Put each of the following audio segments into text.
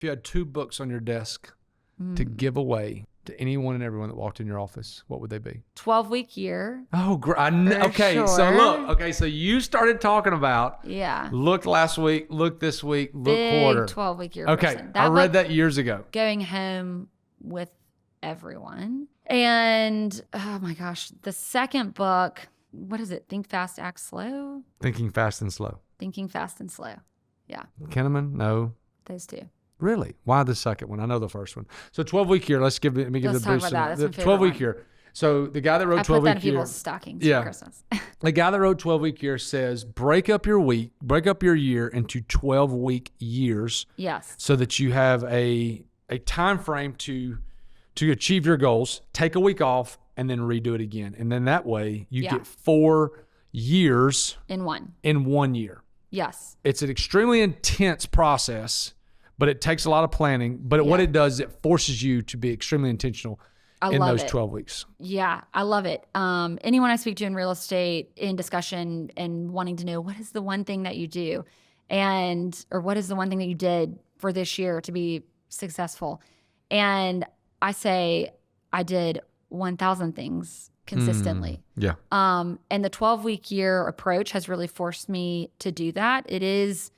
If you had 2 books on your desk to give away to anyone and everyone that walked in your office, what would they be? 12-week year. Oh, great. Okay, sure. so look. Okay, so you started talking about Yeah. look last week, look this week, look Big quarter. 12-week year Okay, person. I read that years ago. Going home with everyone. And, oh my gosh, the second book, what is it? Think Fast, Act Slow? Thinking Fast and Slow. Thinking Fast and Slow. Yeah. Kahneman? No. Those 2. Really? Why the second one? I know the first one. So 12-week year. Let me give Let's the talk boost. about that. That's my favorite 12-week one. year. So the guy that wrote 12-week year. I put that in people's stockings for Christmas. The guy that wrote 12-week year says, break up your year into 12-week years. Yes. So that you have a time frame to achieve your goals, take a week off, and then redo it again. And then that way you get 4 years in 1 year. Yes. It's an extremely intense process, but it takes a lot of planning. But what it does, it forces you to be extremely intentional in those 12 weeks. Yeah, I love it. Anyone I speak to in real estate, in discussion and wanting to know what is the one thing that you do or what is the one thing that you did for this year to be successful? And I say I did 1,000 things consistently. Yeah. And the 12-week year approach has really forced me to do that. It is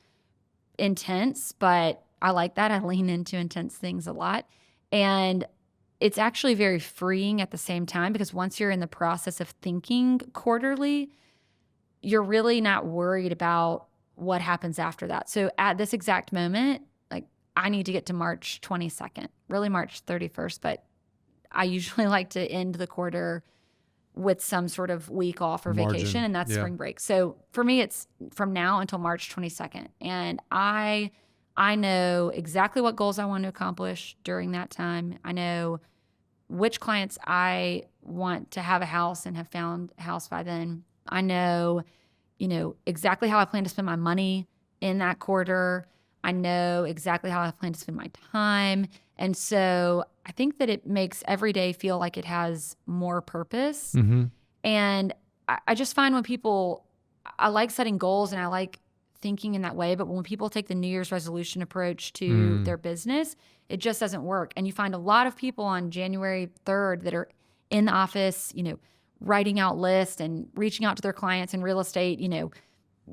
intense, but I like that. I lean into intense things a lot. And it's actually very freeing at the same time, because once you're in the process of thinking quarterly, you're really not worried about what happens after that. So at this exact moment, like, I need to get to March 22nd, really March 31st, but I usually like to end the quarter with some sort of week off or vacation, and that's spring break. So for me, it's from now until March 22nd. And I know exactly what goals I want to accomplish during that time. I know which clients I want to have a house and have found a house by then. I know, exactly how I plan to spend my money in that quarter. I know exactly how I plan to spend my time. And so I think that it makes every day feel like it has more purpose. Mm-hmm. And I just find I like setting goals and I like thinking in that way. But when people take the New Year's resolution approach to their business, it just doesn't work. And you find a lot of people on January 3rd that are in the office, writing out lists and reaching out to their clients in real estate,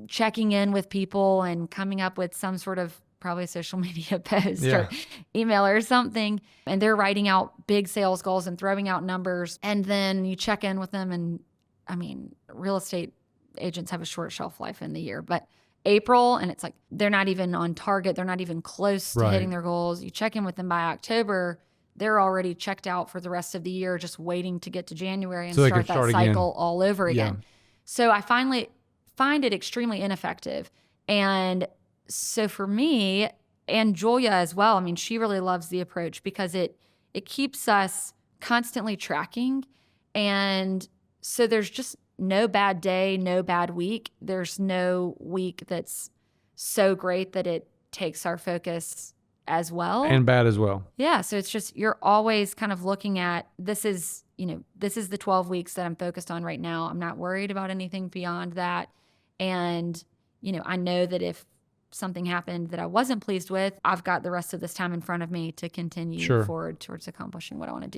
checking in with people and coming up with some sort of probably a social media post or email or something. And they're writing out big sales goals and throwing out numbers. And then you check in with them. And I mean, real estate agents have a short shelf life in the year, but April, and it's like, they're not even on target. They're not even close to hitting their goals. You check in with them by October, they're already checked out for the rest of the year, just waiting to get to January and start that cycle all over again. So I finally find it extremely ineffective. And so for me, and Julia as well, I mean, she really loves the approach because it keeps us constantly tracking. And so there's just no bad day, no bad week. There's no week that's so great that it takes our focus as well. And bad as well. Yeah. So it's just, you're always kind of looking at, this is the 12 weeks that I'm focused on right now. I'm not worried about anything beyond that. And, I know that if something happened that I wasn't pleased with, I've got the rest of this time in front of me to continue forward towards accomplishing what I want to do.